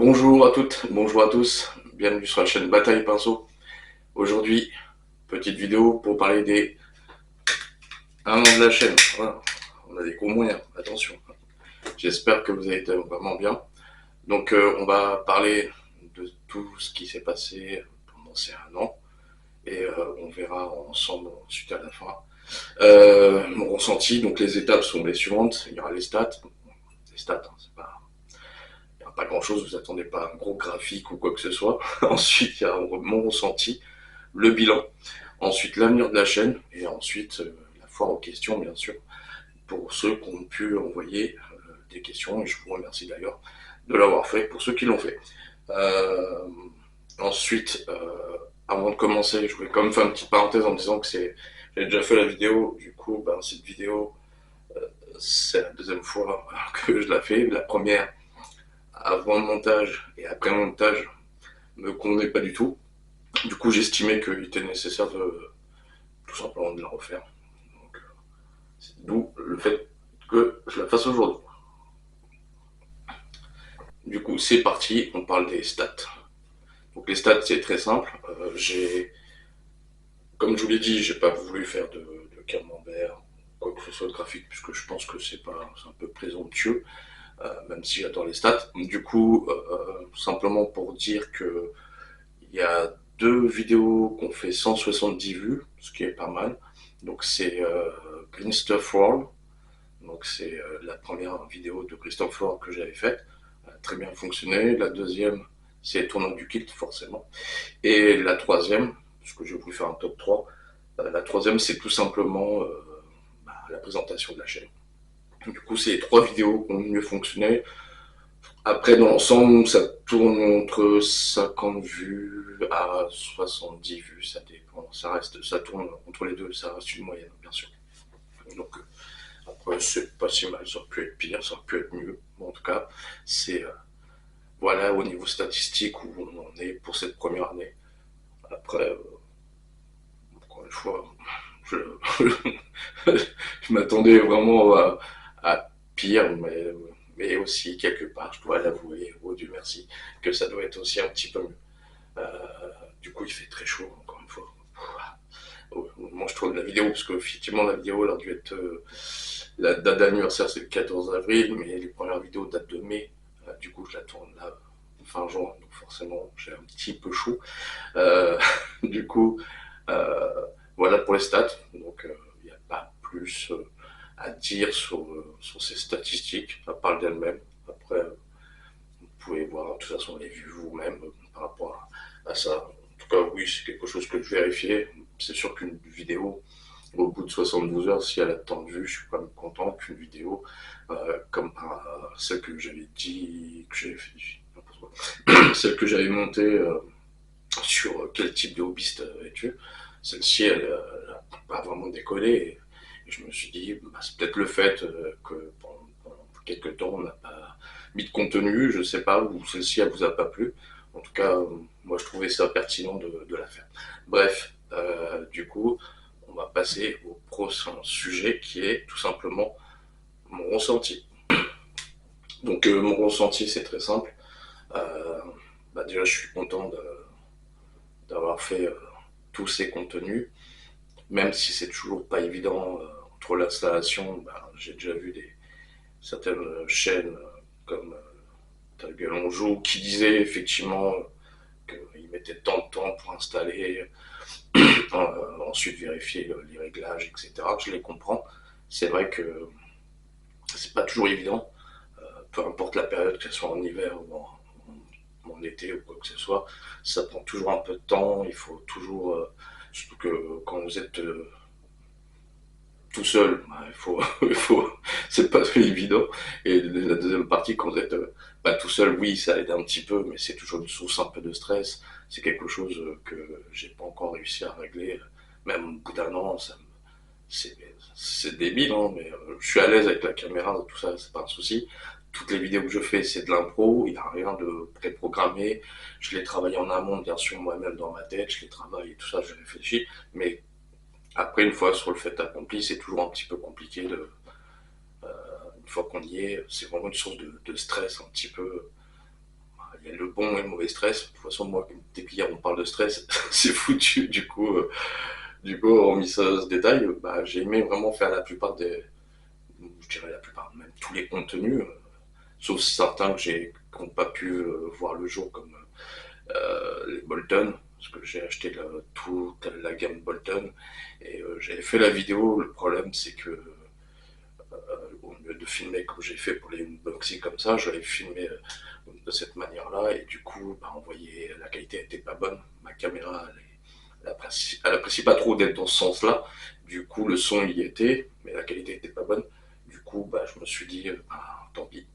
Bonjour à toutes, bonjour à tous, bienvenue sur la chaîne Bataille Pinceau. Aujourd'hui, petite vidéo pour parler des 1 an de la chaîne. Voilà. On a des gros moyens, attention. J'espère que vous avez été vraiment bien. Donc on va parler de tout ce qui s'est passé pendant ces 1 an et on verra ensemble ensuite à la fin. Mon ressenti, donc les étapes sont les suivantes. Il y aura les stats. Les stats, hein, c'est pas il n'y a pas grand chose, vous attendez pas un gros graphique ou quoi que ce soit. Ensuite, il y a mon ressenti, le bilan, ensuite l'avenir de la chaîne, et ensuite la foire aux questions, bien sûr, pour ceux qui ont pu envoyer des questions, et je vous remercie d'ailleurs de l'avoir fait pour ceux qui l'ont fait. Euh, ensuite, avant de commencer, je voulais quand même faire une petite parenthèse en disant que j'ai déjà fait la vidéo, du coup, cette vidéo, c'est la deuxième fois que je la fais. La première, avant le montage et après le montage, me convenait pas du tout. Du coup, j'estimais qu'il était nécessaire de tout simplement de la refaire. Donc, d'où le fait que je la fasse aujourd'hui. Du coup, c'est parti, on parle des stats. Donc les stats, c'est très simple. Comme je vous l'ai dit, j'ai pas voulu faire de camembert, quoi que ce soit de graphique, puisque je pense que c'est un peu présomptueux, même si j'adore les stats. Du coup, simplement pour dire que il y a 2 vidéos qu'on fait 170 vues, ce qui est pas mal. Donc c'est Green Stuff World. Donc c'est la première vidéo de Christophe Faure que j'avais faite. Elle a très bien fonctionné. La deuxième, c'est Tournant du kit, forcément. Et la troisième, parce que j'ai voulu faire un top 3, la troisième, c'est tout simplement la présentation de la chaîne. Du coup, c'est les 3 vidéos qui ont mieux fonctionné. Après, dans l'ensemble, ça tourne entre 50 vues à 70 vues, ça dépend. Ça tourne entre les deux, ça reste une moyenne, bien sûr. Donc, après, c'est pas si mal, ça aurait pu être pire, ça aurait pu être mieux. Bon, en tout cas, c'est voilà au niveau statistique où on en est pour cette première année. Après, encore une fois, je, je m'attendais vraiment à pire, mais aussi quelque part, je dois l'avouer, oh Dieu merci, que ça doit être aussi un petit peu mieux. Du coup, il fait très chaud, encore une fois. Moi, je trouve la vidéo, parce qu'effectivement, la vidéo, elle a dû être. La date d'anniversaire, c'est le 14 avril, mais les premières vidéos datent de mai. Du coup, je la tourne là, fin juin, donc forcément, j'ai un petit peu chaud. Du coup, euh, voilà pour les stats. Donc, il n'y a pas plus à dire sur ces statistiques. Ça parle d'elles-mêmes. Après, vous pouvez voir de toute façon les vues vous-même par rapport à ça. En tout cas, oui, c'est quelque chose que je vérifiais. C'est sûr qu'une vidéo, au bout de 72 heures, si elle a tant de vues, je suis pas content qu'une vidéo comme celle que j'avais dit, que j'avais fait, celle que j'avais montée sur quel type de hobbyiste es-tu. Celle-ci, elle a pas vraiment décollé. Et je me suis dit, c'est peut-être le fait que pendant quelques temps, on n'a pas mis de contenu, je sais pas, ou celle-ci, elle vous a pas plu. En tout cas, moi, je trouvais ça pertinent de la faire. Bref, du coup, on va passer au prochain sujet qui est tout simplement mon ressenti. Donc, mon ressenti, c'est très simple. Euh, déjà, je suis content d'avoir fait tous ces contenus, même si c'est toujours pas évident entre l'installation. J'ai déjà vu certaines chaînes comme Talgueulon Joue qui disaient effectivement qu'ils mettaient tant de temps pour installer, ensuite vérifier les réglages, etc. Je les comprends. C'est vrai que c'est pas toujours évident, peu importe la période, que ce soit en hiver ou en été ou quoi que ce soit, ça prend toujours un peu de temps. Il faut toujours, surtout que quand vous êtes tout seul, c'est pas très évident. Et la deuxième partie, quand vous êtes pas tout seul, oui, ça aide un petit peu, mais c'est toujours une source un peu de stress. C'est quelque chose que j'ai pas encore réussi à régler. Même au bout d'1 an, c'est, c'est débile, hein, mais je suis à l'aise avec la caméra, tout ça, c'est pas un souci. Toutes les vidéos que je fais, c'est de l'impro, il n'y a rien de préprogrammé. Je les travaille en amont, bien sûr, moi-même dans ma tête, je les travaille et tout ça, je réfléchis. Mais après, une fois sur le fait accompli, c'est toujours un petit peu compliqué. Une fois qu'on y est, c'est vraiment une source de stress un petit peu. il y a le bon et le mauvais stress. De toute façon, moi, dès qu'hier on parle de stress, c'est foutu. Du coup, hormis ce détail, bah, j'ai aimé vraiment faire la plupart je dirais la plupart, même tous les contenus, sauf certains qui n'ont pas pu voir le jour, comme les Bolton, parce que j'ai acheté toute la gamme Bolton, et j'avais fait la vidéo. Le problème, c'est que au lieu de filmer comme j'ai fait pour les unboxings comme ça, je l'avais filmé de cette manière-là, et du coup, bah, on voyait la qualité était pas bonne. Ma caméra, elle apprécie pas trop d'être dans ce sens-là. Du coup, le son y était, mais la qualité était pas bonne. Du coup, bah, je me suis dit, bah, tant pis.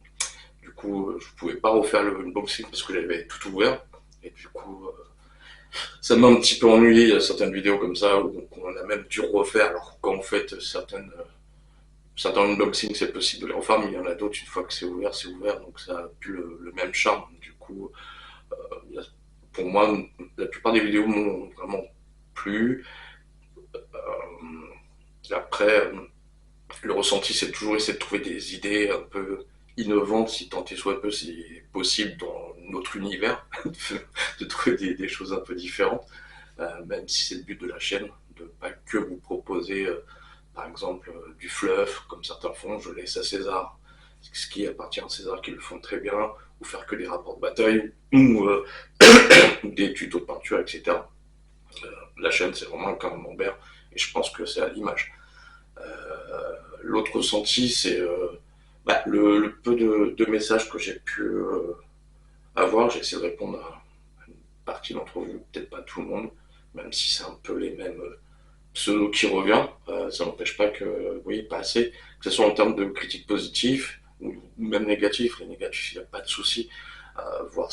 Du coup, je pouvais pas refaire le unboxing parce que j'avais tout ouvert. Et du coup, ça m'a un petit peu ennuyé. Il y a certaines vidéos comme ça où on a même dû refaire, alors qu'en fait, certains unboxings, c'est possible de les refaire, mais il y en a d'autres, une fois que c'est ouvert, donc ça a plus le même charme. Du coup, pour moi, la plupart des vidéos m'ont vraiment plu. Après, le ressenti, c'est toujours essayer de trouver des idées un peu innovantes, si tant et soit peu, c'est possible dans notre univers, de trouver des choses un peu différentes, même si c'est le but de la chaîne, de pas que vous proposer, par exemple, du fluff, comme certains font. Je laisse à César ce qui appartient à César, qui le font très bien, ou faire que des rapports de bataille, ou des tutos de peinture, etc. La chaîne, c'est vraiment un camembert, et je pense que c'est à l'image. L'autre ressenti, c'est bah, le peu de messages que j'ai pu avoir. J'ai essayé de répondre à une partie d'entre vous, peut-être pas tout le monde, même si c'est un peu les mêmes pseudos qui reviennent. Ça n'empêche pas que, oui, pas assez, que ce soit en termes de critiques positives ou même négatifs. Les négatifs, il n'y a pas de souci. Voir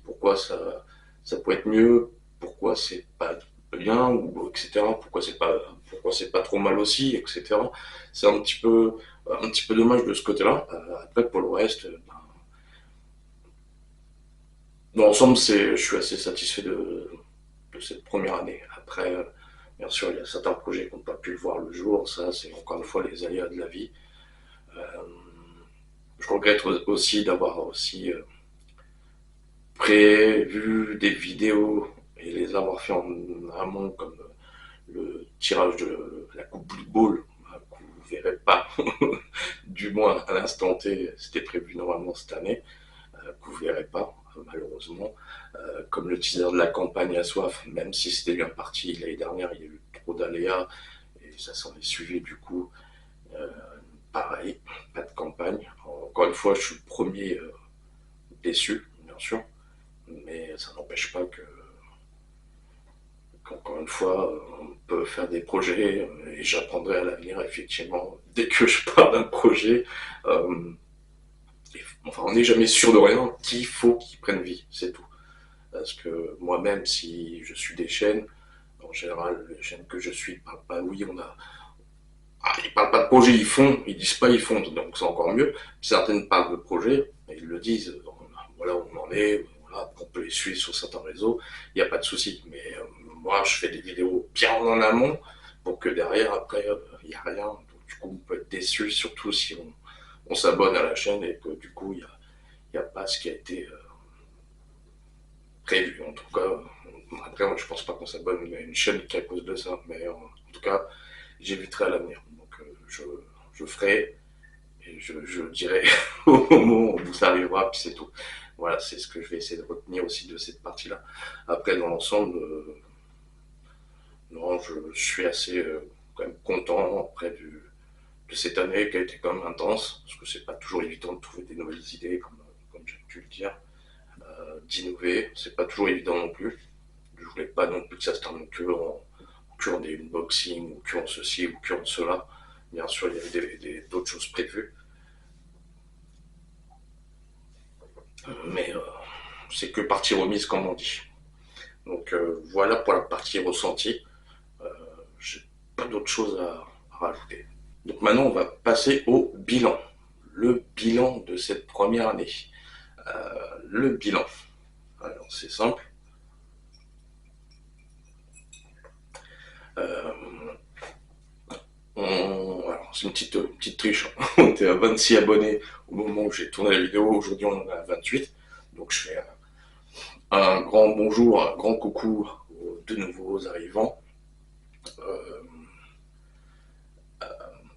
pourquoi ça peut être mieux, pourquoi c'est pas bien, ou etc. Pourquoi c'est pas trop mal aussi, etc. C'est un petit peu dommage de ce côté-là. Après, pour le reste, ben, dans l'ensemble, je suis assez satisfait de cette première année. Après, bien sûr, il y a certains projets qui n'ont pas pu voir le jour. Ça, c'est encore une fois les aléas de la vie. Euh, je regrette aussi d'avoir aussi prévu des vidéos et les avoir fait en amont, comme le tirage de la coupe Blue Ball, que vous ne verrez pas, du moins à l'instant T. C'était prévu normalement cette année, que vous ne verrez pas, malheureusement. Comme le teaser de la campagne à soif, même si c'était bien parti l'année dernière, il y a eu trop d'aléas et ça s'en est suivi. Du coup, euh, pareil, pas de campagne. Encore une fois, je suis le premier déçu, bien sûr, mais ça n'empêche pas qu'encore une fois, on peut faire des projets, et j'apprendrai à l'avenir, effectivement, dès que je parle d'un projet. euh, enfin, on n'est jamais sûr de rien, qu'il faut qu'il prenne vie, c'est tout. Parce que moi-même, si je suis des chaînes, en général, les chaînes que je suis ne parlent pas, oui, ils parlent pas de projet, ils disent pas, ils font, donc c'est encore mieux. Certaines parlent de projet, et ils le disent, voilà où on en est, voilà, on peut les suivre sur certains réseaux, il n'y a pas de souci. Mais moi, je fais des vidéos bien en amont, pour que derrière, après, il n'y a rien. Donc, du coup, on peut être déçu, surtout si on s'abonne à la chaîne et que du coup, il y a pas ce qui a été prévu. En tout cas, après, moi, je pense pas qu'on s'abonne à une chaîne qu'à cause de ça, mais en tout cas, j'éviterai à l'avenir. Donc, je ferai et je dirai au moment où ça arrivera, puis c'est tout. Voilà, c'est ce que je vais essayer de retenir aussi de cette partie-là. Après, dans l'ensemble, non, je suis assez quand même content après de cette année qui a été quand même intense, parce que c'est pas toujours évident de trouver des nouvelles idées, comme j'ai pu le dire, d'innover, c'est pas toujours évident non plus. Je voulais pas non plus que ça se termine que en des unboxings, ou que en ceci, ou que en cela. Bien sûr, il y avait d'autres choses prévues, mais c'est que partie remise, comme on dit. Donc voilà pour la partie ressentie. Euh, J'ai pas d'autre chose à rajouter. Donc maintenant, on va passer au bilan. Le bilan de cette première année. Le bilan. Alors, c'est simple. Euh, c'est une petite triche. On était à 26 abonnés au moment où j'ai tourné la vidéo. Aujourd'hui, on en est à 28. Donc, je fais Un grand bonjour, un grand coucou aux deux nouveaux arrivants. Euh,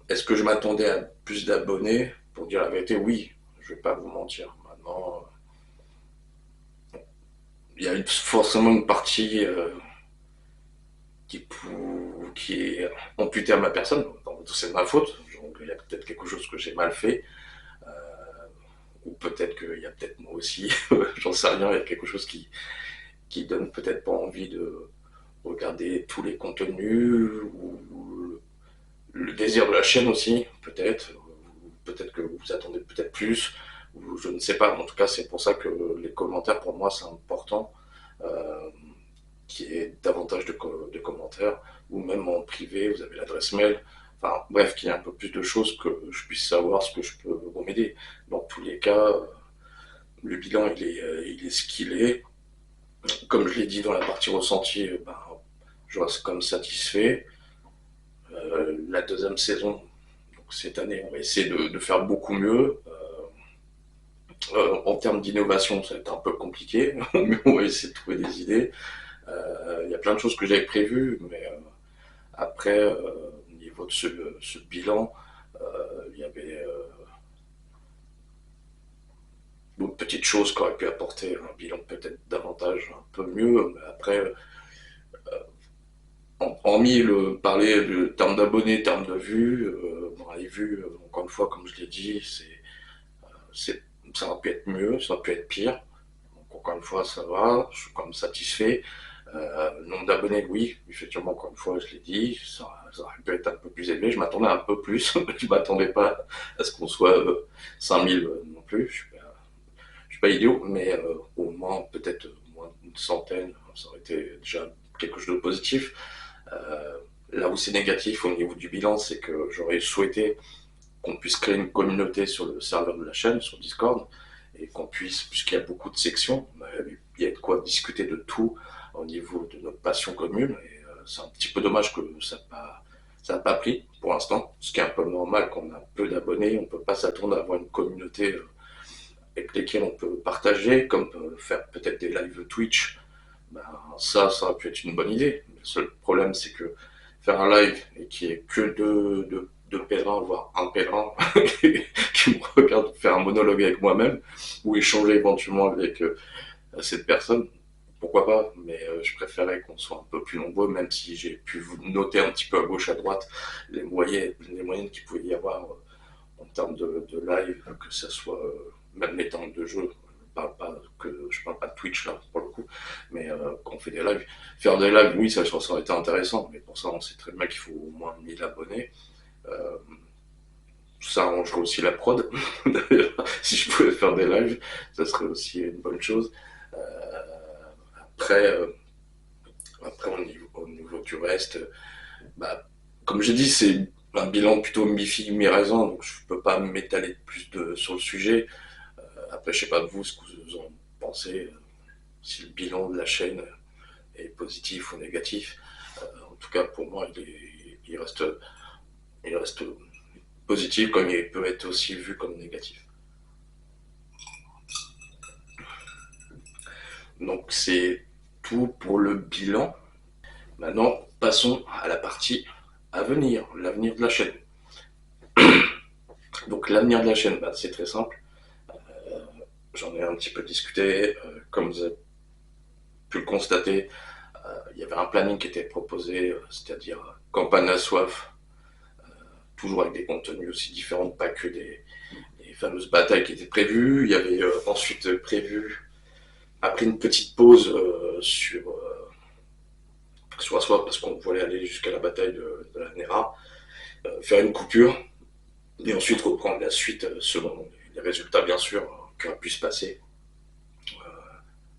Est-ce que je m'attendais à plus d'abonnés? Pour dire la vérité, oui, je vais pas vous mentir. Maintenant, il y a forcément une partie qui est amputée à ma personne. Donc, c'est de ma faute. Donc, il y a peut-être quelque chose que j'ai mal fait. Euh, ou peut-être qu'il y a peut-être moi aussi, j'en sais rien, il y a quelque chose qui donne peut-être pas envie de regarder tous les contenus, ou le désir de la chaîne aussi, peut-être. Peut-être que vous attendez peut-être plus, ou je ne sais pas. En tout cas, c'est pour ça que les commentaires, pour moi, c'est important. Euh, qu'il y ait davantage de commentaires, ou même en privé, vous avez l'adresse mail. Enfin, bref, qu'il y ait un peu plus de choses, que je puisse savoir ce que je peux remédier. Dans tous les cas, le bilan, il est ce qu'il est. Comme je l'ai dit dans la partie ressenti, ben, je reste comme satisfait. La deuxième saison, donc cette année, on va essayer de faire beaucoup mieux. En termes d'innovation, ça va être un peu compliqué, mais on va essayer de trouver des idées. Il y a plein de choses que j'avais prévues, mais après, au niveau de ce bilan, il y avait d'autres petites choses qui auraient pu apporter un bilan peut-être davantage, un peu mieux. Mais après, hormis parler de termes d'abonnés, termes de vues, bon, les vues, encore une fois, comme je l'ai dit, ça aurait pu être mieux, ça aurait pu être pire. Donc, encore une fois, ça va, je suis quand même satisfait. Nombre d'abonnés, oui, effectivement, encore une fois, je l'ai dit, ça aurait pu être un peu plus élevé. Je m'attendais un peu plus. Je m'attendais pas à ce qu'on soit 5000 non plus. Je suis pas idiot, mais au moins, peut-être moins d'une centaine, ça aurait été déjà quelque chose de positif. Euh, Là où c'est négatif au niveau du bilan, c'est que j'aurais souhaité qu'on puisse créer une communauté sur le serveur de la chaîne, sur Discord, et qu'on puisse, puisqu'il y a beaucoup de sections, il y a de quoi discuter de tout au niveau de notre passion commune. Et c'est un petit peu dommage que ça n'a pas pris pour l'instant, ce qui est un peu normal quand on a peu d'abonnés. On ne peut pas s'attendre à avoir une communauté avec lesquelles on peut partager, comme faire peut-être des lives Twitch. Ben, ça aurait pu être une bonne idée. Le seul problème, c'est que faire un live et qu'il n'y ait que deux pèlerins, voire un pèlerin, qui me regarde faire un monologue avec moi-même, ou échanger éventuellement avec cette personne, pourquoi pas, mais je préférais qu'on soit un peu plus nombreux, même si j'ai pu vous noter un petit peu à gauche, à droite, les moyennes qu'il pouvait y avoir en termes de live, que ce soit même les temps de jeu. Je parle pas de Twitch là pour le coup, mais quand on fait des lives, faire des lives, oui, ça aurait été intéressant, mais pour ça, on sait très bien qu'il faut au moins 1000 abonnés. Euh, Ça arrangerait aussi la prod. Si je pouvais faire des lives, ça serait aussi une bonne chose. Après, après au niveau du reste, bah, comme j'ai dit, c'est un bilan plutôt mi-figue, mi-raisin, donc je peux pas m'étaler plus sur le sujet. Après, je sais pas vous ce que vous en pensez, si le bilan de la chaîne est positif ou négatif. En tout cas, pour moi, il reste positif, comme il peut être aussi vu comme négatif. Donc c'est tout pour le bilan. Maintenant, passons à la partie à venir, l'avenir de la chaîne. Donc l'avenir de la chaîne, bah, c'est très simple. J'en ai un petit peu discuté. Comme vous avez pu le constater, il y avait un planning qui était proposé, c'est-à-dire campagne à soif, toujours avec des contenus aussi différents, pas que des fameuses batailles qui étaient prévues. Il y avait ensuite prévu, après une petite pause sur Aswad, parce qu'on voulait aller jusqu'à la bataille de la Nera, faire une coupure, et ensuite reprendre la suite selon les résultats, bien sûr, qui auraient pu se passer.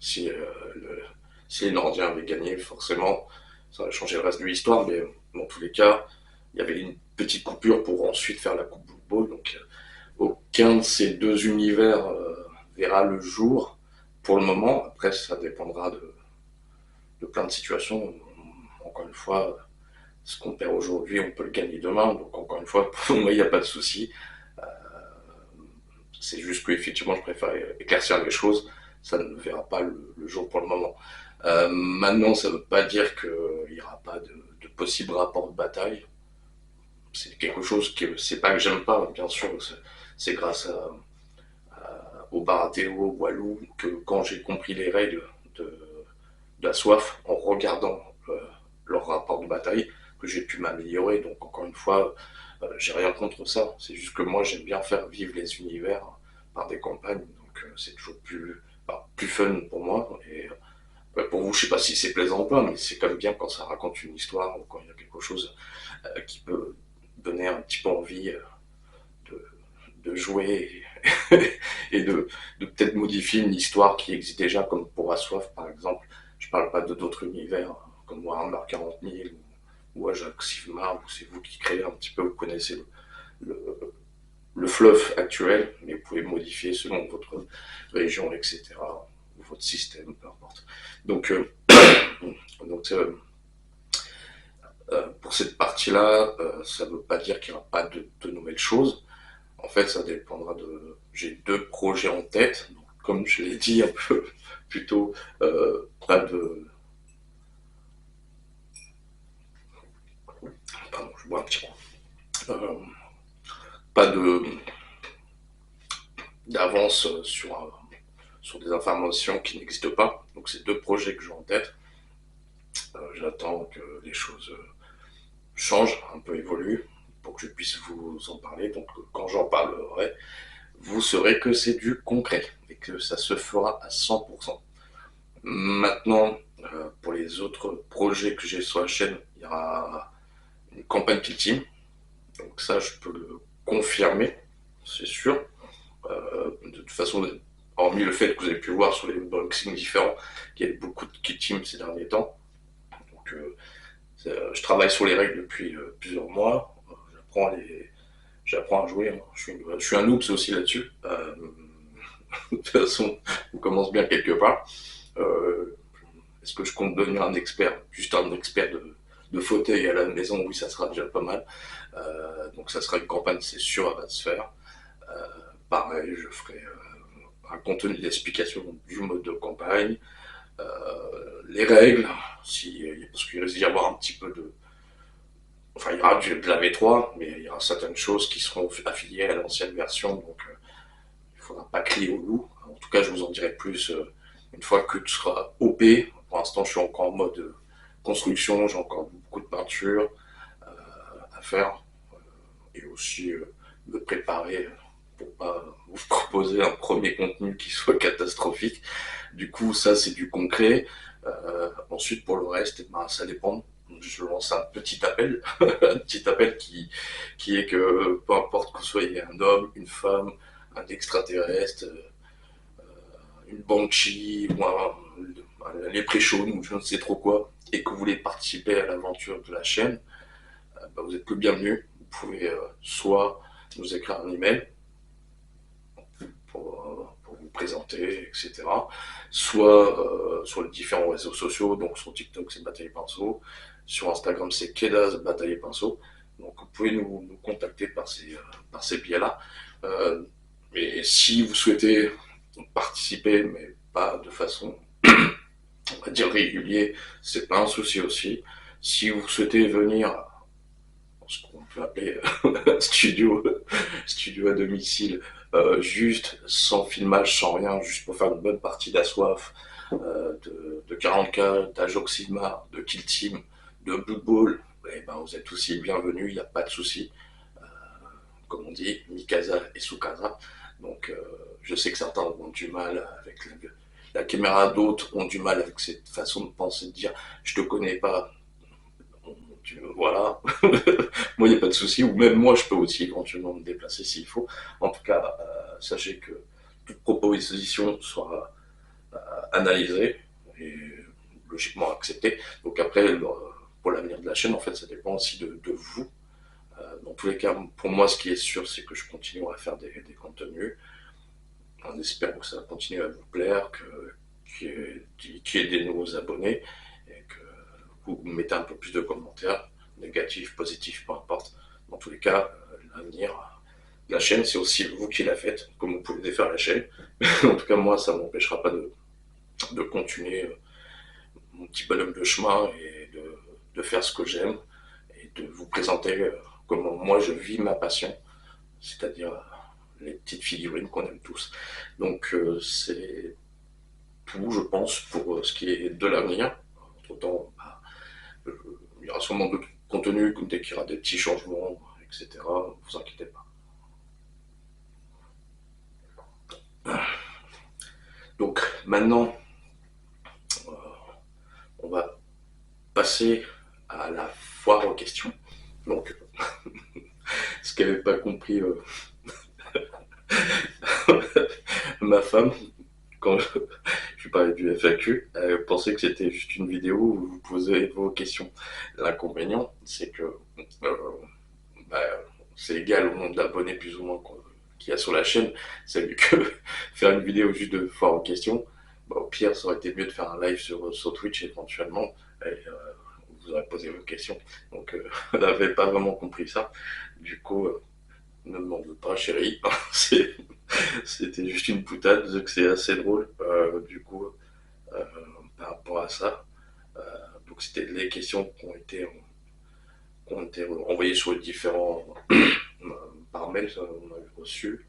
Si, le, si les Nordiens avaient gagné, forcément, ça aurait changé le reste de l'histoire, mais dans tous les cas, il y avait une petite coupure pour ensuite faire la Coupe Blue Ball. Donc, aucun de ces deux univers verra le jour pour le moment. Après, ça dépendra de plein de situations. Encore une fois, ce qu'on perd aujourd'hui, on peut le gagner demain. Donc, encore une fois, pour moi, il n'y a pas de souci. C'est juste que, effectivement, je préfère éclaircir les choses. ça ne verra pas le jour pour le moment. Maintenant, ça ne veut pas dire qu'il n'y aura pas de possible rapport de bataille. C'est quelque chose que c'est pas que j'aime pas, bien sûr. C'est grâce au Baratéo, au Walou, que quand j'ai compris les règles de, de la soif en regardant leur rapport de bataille, que j'ai pu m'améliorer. Donc encore une fois, j'ai rien contre ça. C'est juste que moi j'aime bien faire vivre les univers par des campagnes. Donc c'est toujours plus fun pour moi. Et pour vous, je sais pas si c'est plaisant ou pas, mais c'est quand même bien quand ça raconte une histoire ou quand il y a quelque chose qui peut donner un petit peu envie de, de jouer et de peut-être modifier une histoire qui existe déjà, comme pour Assoif par exemple. Je parle pas de d'autres univers comme Warhammer 40 000 ou Ajax Sigmar, où c'est vous qui créez un petit peu, vous connaissez le, le fluff actuel, mais vous pouvez modifier selon votre région, etc. Ou votre système, peu importe. Donc, donc pour cette partie-là, ça ne veut pas dire qu'il n'y aura pas de nouvelles choses. En fait, ça dépendra de. J'ai deux projets en tête. Donc, comme je l'ai dit un peu plus tôt, pas de. Pardon, je bois un petit coup. Pas de d'avance sur des informations qui n'existent pas. Donc, c'est deux projets que j'ai en tête. J'attends que les choses changent, un peu évoluent, pour que je puisse vous en parler. Donc, quand j'en parlerai, vous saurez que c'est du concret et que ça se fera à 100%. Maintenant, pour les autres projets que j'ai sur la chaîne, il y aura une campagne Kill Team. Donc ça, je peux le confirmer, c'est sûr. De toute façon, hormis le fait que vous avez pu voir sur les unboxings différents qu'il y a beaucoup de Kill Team ces derniers temps. Donc, je travaille sur les règles depuis plusieurs mois. J'apprends à jouer. Hein. Je suis un noob aussi là-dessus. De toute façon, on commence bien quelque part. Euh, Est-ce que je compte devenir un expert, juste un expert de fauteuil à la maison? Oui, ça sera déjà pas mal. Donc ça sera une campagne, c'est sûr, elle va se faire. Pareil, je ferai un contenu d'explication du mode de campagne, les règles, parce qu'il risque d'y avoir un petit peu de. Enfin, il y aura de la V3, mais il y aura certaines choses qui seront affiliées à l'ancienne version, donc il ne faudra pas crier au loup. En tout cas, je vous en dirai plus une fois que tout sera OP. Pour l'instant, je suis encore en mode construction, j'ai encore beaucoup de peinture à faire et aussi me préparer pour pas vous proposer un premier contenu qui soit catastrophique. Du coup, ça, c'est du concret. Ensuite, pour le reste, ben, ça dépend. Je lance un petit appel, un petit appel qui est que peu importe que vous soyez un homme, une femme, un extraterrestre, une banshee ou un léprechaune ou je ne sais trop quoi, et que vous voulez participer à l'aventure de la chaîne, bah, vous êtes le bienvenu. Vous pouvez soit nous écrire un email pour vous présenter, etc. Soit sur les différents réseaux sociaux, donc sur TikTok c'est Bataille Pinceau, sur Instagram c'est Kedaz Bataille Pinceau. Donc vous pouvez nous contacter par ces biais-là. Et si vous souhaitez participer, mais pas de façon, on va dire, régulière, c'est pas un souci aussi. Si vous souhaitez venir, ce qu'on peut appeler studio à domicile, juste sans filmage, sans rien, juste pour faire une bonne partie d'Assoif, de 40K, d'Ajoxima, de Kill Team, de Blood Bowl, eh ben, vous êtes aussi bienvenus, il n'y a pas de souci. Comme on dit, Mikasa et Sukasa. Donc je sais que certains ont du mal avec la caméra, d'autres ont du mal avec cette façon de penser, de dire je te connais pas, voilà, moi il n'y a pas de souci, ou même moi je peux aussi éventuellement me déplacer s'il faut. En tout cas, sachez que toute proposition sera analysée et logiquement acceptée. Donc après, pour l'avenir de la chaîne, en fait, ça dépend aussi de vous. Dans tous les cas, pour moi, ce qui est sûr, c'est que je continuerai à faire des contenus. On espère que ça va continuer à vous plaire, qu'il y ait des nouveaux abonnés et que vous mettez un peu plus de commentaires, négatifs, positifs, peu importe. Dans tous les cas, l'avenir la chaîne, c'est aussi vous qui la faites, comme vous pouvez défaire la chaîne. En tout cas, moi, ça ne m'empêchera pas de continuer mon petit bonhomme de chemin et de faire ce que j'aime et de vous présenter comment moi je vis ma passion, c'est-à-dire les petites figurines qu'on aime tous. Donc c'est tout, je pense, pour ce qui est de l'avenir. Entre-temps, bah, il y aura sûrement d'autres contenus, dès qu'il y aura des petits changements, etc. Ne vous inquiétez pas. Donc maintenant, on va passer à la foire aux questions. Donc, ce qu'avait pas compris ma femme, quand je parlais du FAQ, elle pensait que c'était juste une vidéo où vous posez vos questions. L'inconvénient, c'est que euh, bah, c'est égal au nombre d'abonnés plus ou moins qu'il y a sur la chaîne. C'est mieux que faire une vidéo juste de foire aux questions. Bah, au pire, ça aurait été mieux de faire un live sur Twitch éventuellement. Et, vous aurez posé vos questions. Donc, elle n'avait pas vraiment compris ça. Du coup, ne m'en veux pas, chérie. C'était juste une boutade, que c'est assez drôle. Du coup, euh, par rapport à ça. Euh, donc, c'était les questions qui ont été envoyées sur les différents par mail, ça, on a reçu.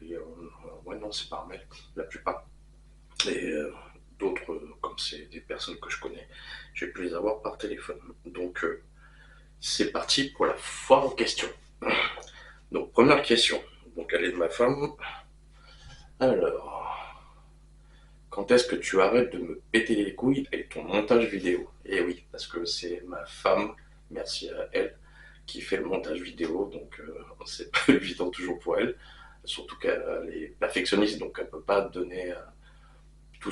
Et, ouais, non, c'est par mail, la plupart. Et d'autres, comme c'est des personnes que je connais, j'ai pu les avoir par téléphone. Donc, c'est parti pour la foire aux questions. Donc, première question. Donc, elle est de ma femme. Alors, quand est-ce que tu arrêtes de me péter les couilles avec ton montage vidéo? Et oui, parce que c'est ma femme, merci à elle, qui fait le montage vidéo, donc c'est pas évident toujours pour elle. Surtout qu'elle est perfectionniste, donc elle peut pas donner tout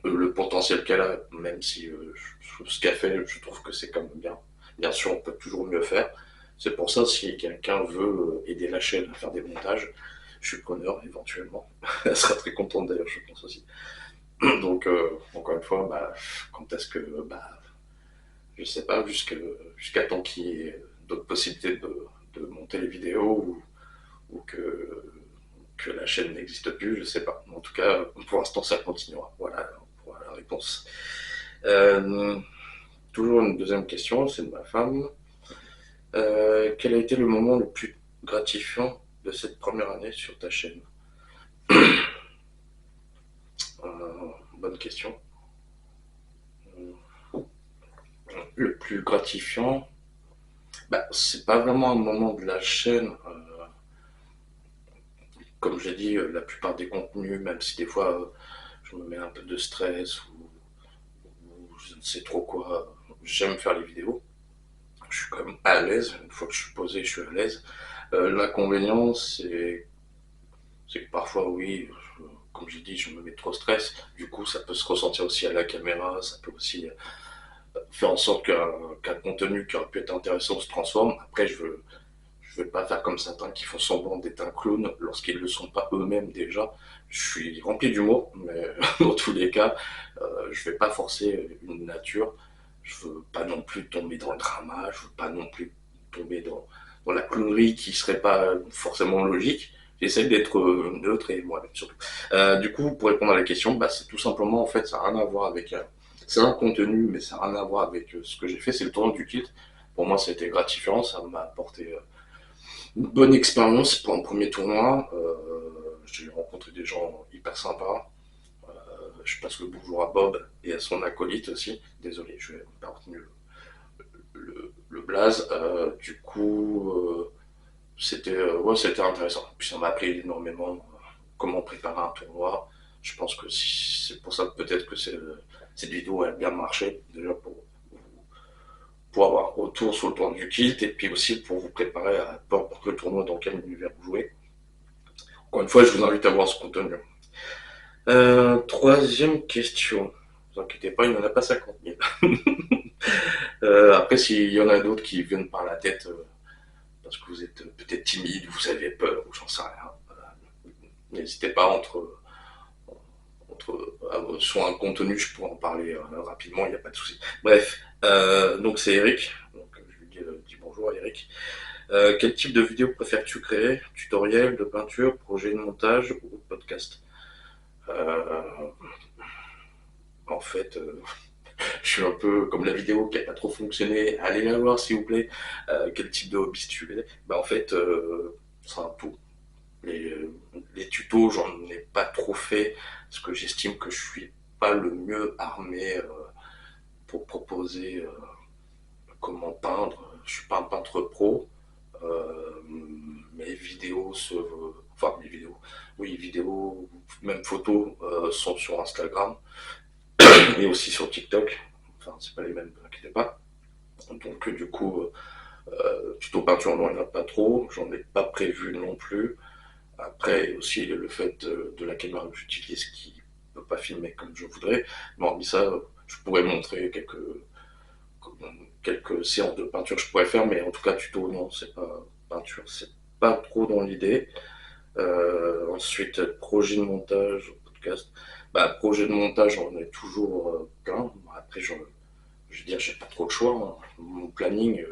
le potentiel qu'elle a, même si ce qu'elle fait, je trouve que c'est quand même bien. Bien sûr, on peut toujours mieux faire. C'est pour ça, si quelqu'un veut aider la chaîne à faire des montages, je suis preneur éventuellement. Elle sera très contente d'ailleurs, je pense aussi. Donc, encore une fois, bah, quand est-ce que, bah, je sais pas, jusqu'à temps qu'il y ait d'autres possibilités de monter les vidéos ou que la chaîne n'existe plus, je sais pas. En tout cas, pour l'instant, ça continuera. Voilà pour la réponse. Euh, Toujours une deuxième question, c'est de ma femme. Quel a été le moment le plus gratifiant de cette première année sur ta chaîne? Bonne question. Le plus gratifiant, bah, c'est pas vraiment un moment de la chaîne. Comme j'ai dit, la plupart des contenus, même si des fois je me mets un peu de stress ou je ne sais trop quoi, j'aime faire les vidéos. Je suis quand même à l'aise. Une fois que je suis posé, je suis à l'aise. L'inconvénient, c'est que parfois, oui, comme j'ai dit, je me mets trop de stress. Du coup, ça peut se ressentir aussi à la caméra. Ça peut aussi faire en sorte qu'un contenu qui aurait pu être intéressant se transforme. Après, je veux pas faire comme certains qui font semblant d'être un clown lorsqu'ils ne le sont pas eux-mêmes déjà. Je suis rempli d'humour, mais dans tous les cas, je vais pas forcer une nature. Je veux pas non plus tomber dans le drama, je veux pas non plus tomber dans la clownerie qui serait pas forcément logique. J'essaie d'être neutre et moi-même surtout. Du coup, pour répondre à la question, bah, c'est tout simplement, en fait, ça n'a rien à voir avec... c'est un contenu, mais ça n'a rien à voir avec ce que j'ai fait. C'est le tournoi du kit. Pour moi, c'était gratifiant, ça m'a apporté une bonne expérience pour un premier tournoi. J'ai rencontré des gens hyper sympas. Je passe le bonjour à Bob et à son acolyte aussi. Désolé, je n'ai pas retenu le blaze. Du coup, c'était intéressant. Puis ça m'a appris énormément comment préparer un tournoi. Je pense que c'est pour ça peut-être que cette vidéo a bien marché, déjà pour avoir un retour sur le tournoi du kilt et puis aussi pour vous préparer à n'importe le tournoi dans quel univers vous jouez. Encore une fois, je vous invite à voir ce contenu. Troisième question. Ne vous inquiétez pas, il n'y en a pas 50 000. Après, s'il y en a d'autres qui viennent par la tête parce que vous êtes peut-être timide, vous avez peur, ou j'en sais rien, n'hésitez pas sur un contenu, je pourrais en parler rapidement, il n'y a pas de souci. Bref, donc c'est Eric. Donc, je lui dis bonjour à Eric. Quel type de vidéo préfères-tu créer? Tutoriel, de peinture, projet de montage ou podcast? Euh, En fait, je suis un peu comme la vidéo qui n'a pas trop fonctionné. Allez la voir s'il vous plaît. Quel type de hobby tu es? Bah en fait, c'est un tout. Les, euh, les tutos, j'en ai pas trop fait parce que j'estime que je suis pas le mieux armé pour proposer comment peindre. Je suis pas un peintre pro. Euh, Mes vidéos enfin mes vidéos, oui vidéos, même photos sont sur Instagram et aussi sur TikTok. Enfin c'est pas les mêmes, ne inquiétez pas. Donc du coup, tuto peinture non il n'y en a pas trop, j'en ai pas prévu non plus. Après aussi le fait de la caméra que j'utilise qui ne peut pas filmer comme je voudrais. Mais hormis ça, je pourrais montrer quelques séances de peinture que je pourrais faire, mais en tout cas tuto non, c'est pas peinture, c'est pas trop dans l'idée. Ensuite, projet de montage, podcast. Bah, projet de montage, j'en ai toujours plein. Après, je veux dire, j'ai pas trop de choix, hein. Mon planning,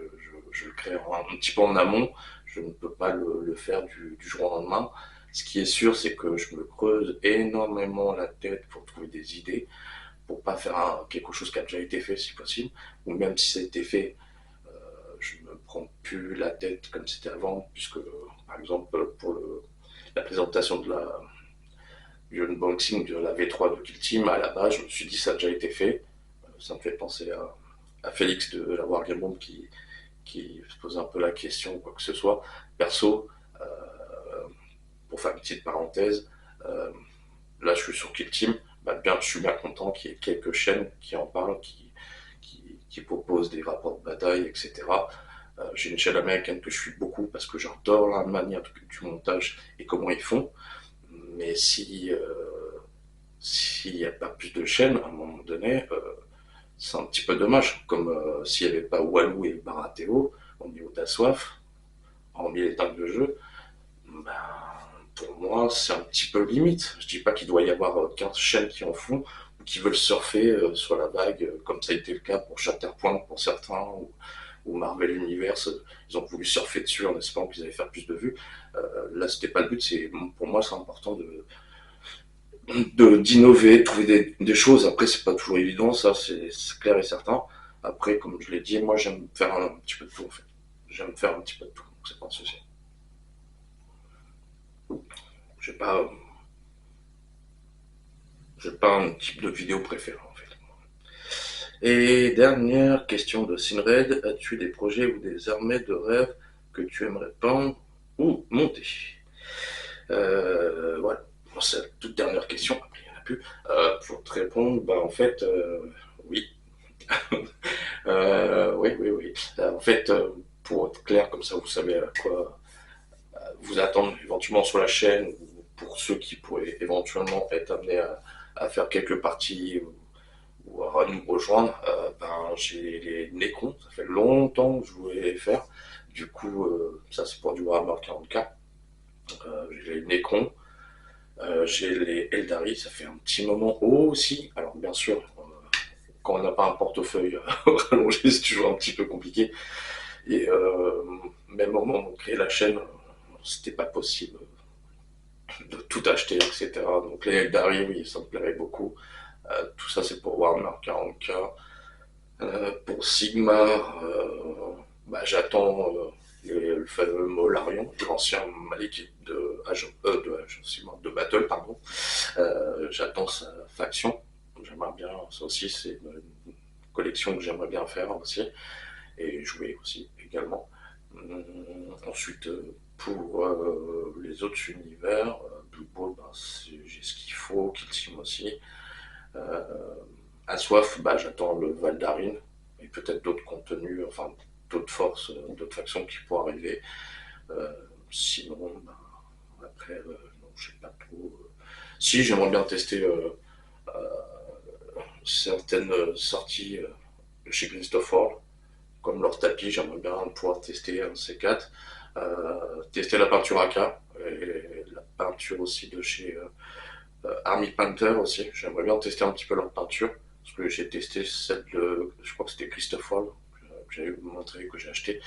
je le crée un petit peu en amont. Je ne peux pas le faire du jour au lendemain. Ce qui est sûr, c'est que je me creuse énormément la tête pour trouver des idées, pour pas faire quelque chose qui a déjà été fait si possible, ou même si ça a été fait, je me prends plus la tête comme c'était avant, puisque par exemple pour la présentation du unboxing de la V3 de Kill Team, à la base, je me suis dit ça a déjà été fait. Ça me fait penser à Félix de la Wargaming qui se pose un peu la question, quoi que ce soit. Perso, euh, pour faire une petite parenthèse, euh, là je suis sur Kill Team, bah, bien, je suis bien content qu'il y ait quelques chaînes qui en parlent, qui proposent des rapports de bataille, etc. J'ai une chaîne américaine que je suis beaucoup parce que j'adore la manière du montage et comment ils font. Mais s'il n'y a pas plus de chaînes, à un moment donné, c'est un petit peu dommage. Comme s'il n'y avait pas Walou et Baratéo au niveau de la soif, hormis les tables de jeu, ben, pour moi, c'est un petit peu limite. Je dis pas qu'il doit y avoir 15 chaînes qui en font ou qui veulent surfer sur la vague, comme ça a été le cas pour Shatterpoint pour certains, ou Marvel Universe. Ils ont voulu surfer dessus en espérant qu'ils allaient faire plus de vues. Là, c'était pas le but. Pour moi, c'est important d'innover, de trouver des choses. Après, c'est pas toujours évident, ça, c'est clair et certain. Après, comme je l'ai dit, moi, j'aime faire un petit peu de tout, en fait. J'aime faire un petit peu de tout, donc c'est pas un souci. J'ai pas, j'ai pas un type de vidéo préféré, en fait. Et dernière question de Sinred, as-tu des projets ou des armées de rêve que tu aimerais peindre ou monter? Voilà, bon, c'est la toute dernière question, après il n'y en a plus. Pour te répondre, bah en fait, oui. Oui, oui, oui. En fait, pour être clair, comme ça vous savez à quoi vous attendre éventuellement sur la chaîne, ou pour ceux qui pourraient éventuellement être amenés à faire quelques parties ou à nous rejoindre, ben, j'ai les Necrons, ça fait longtemps que je voulais les faire. Du coup, ça c'est pour du Warhammer 40k. J'ai les Necrons, j'ai les Eldari, ça fait un petit moment aussi. Alors bien sûr, quand on n'a pas un portefeuille rallongé, c'est toujours un petit peu compliqué. Et même au moment où on crée la chaîne, c'était pas possible de tout acheter, etc. Donc les Eldari, oui, ça me plairait beaucoup. Tout ça, c'est pour Warhammer 40k. Pour Sigmar, bah, j'attends le fameux Molarion, l'ancien Malik de Battle, pardon. J'attends sa faction. J'aimerais bien, ça aussi, c'est une collection que j'aimerais bien faire aussi, et jouer aussi également. Ensuite, pour les autres univers, Blue Ball, ben, j'ai ce qu'il faut, Kill Team aussi. Euh, à Soif, bah, j'attends le Valdarin et peut-être d'autres contenus, enfin d'autres forces, d'autres factions qui pourraient arriver. Euh, Sinon, bah, après, non, je sais pas trop. Si, j'aimerais bien tester certaines sorties chez Christophe Hall, comme leur tapis, j'aimerais bien pouvoir tester un C4, tester la peinture AK et la peinture aussi de chez Army Painter aussi. J'aimerais bien tester un petit peu leur peinture parce que j'ai testé celle de, je crois que c'était Christophe Hall, que j'avais montré, que j'ai acheté,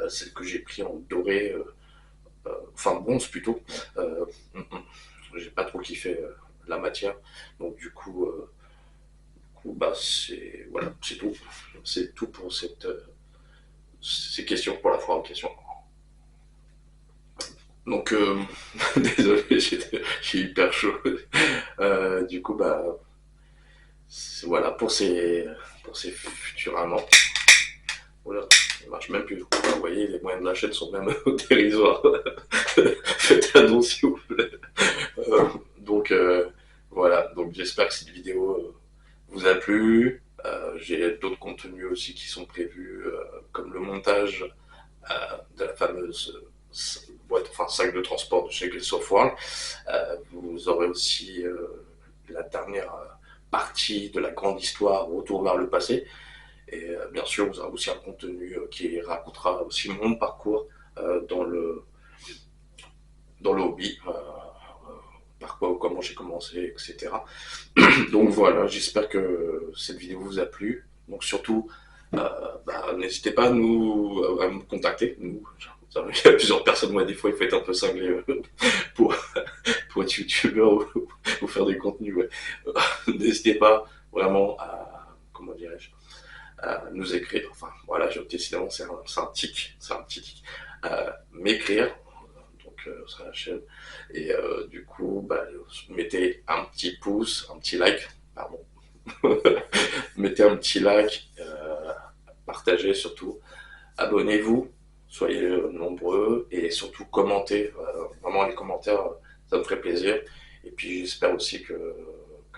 celle que j'ai pris en doré, enfin bronze plutôt. Euh, j'ai pas trop kiffé la matière, donc du coup, bah c'est voilà, c'est tout pour ces questions, pour la foire en question. Donc désolé, j'ai hyper chaud. Du coup, bah voilà pour ces futurs amants. Voilà, ça marche même plus. Vous voyez, les moyens de la chaîne sont même dérisoires. Faites un s'il vous plaît. Donc voilà, donc j'espère que cette vidéo vous a plu. J'ai d'autres contenus aussi qui sont prévus, comme le montage de la fameuse boîte, enfin sac de transport de chez Glass of World. Vous aurez aussi la dernière partie de la grande histoire Retour vers le passé. Et bien sûr, vous aurez aussi un contenu qui racontera aussi mon parcours dans le hobby, par quoi ou comment j'ai commencé, etc. Donc voilà, j'espère que cette vidéo vous a plu. Donc surtout, bah, n'hésitez pas à me contacter. Nous, il y a plusieurs personnes, moi des fois il faut être un peu cinglé pour, pour être youtubeur ou faire des contenus. Ouais. N'hésitez pas vraiment à, comment dirais-je, à nous écrire. Enfin voilà, décidément c'est un tic, c'est un petit tic. M'écrire donc sur la chaîne. Et du coup, bah, mettez un petit pouce, un petit like, pardon. Mettez un petit like, partagez surtout, abonnez-vous, soyez nombreux et surtout commentez. Vraiment les commentaires, ça me ferait plaisir. Et puis j'espère aussi que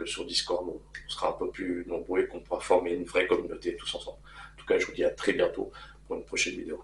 sur Discord, on sera un peu plus nombreux et qu'on pourra former une vraie communauté tous ensemble. En tout cas, je vous dis à très bientôt pour une prochaine vidéo.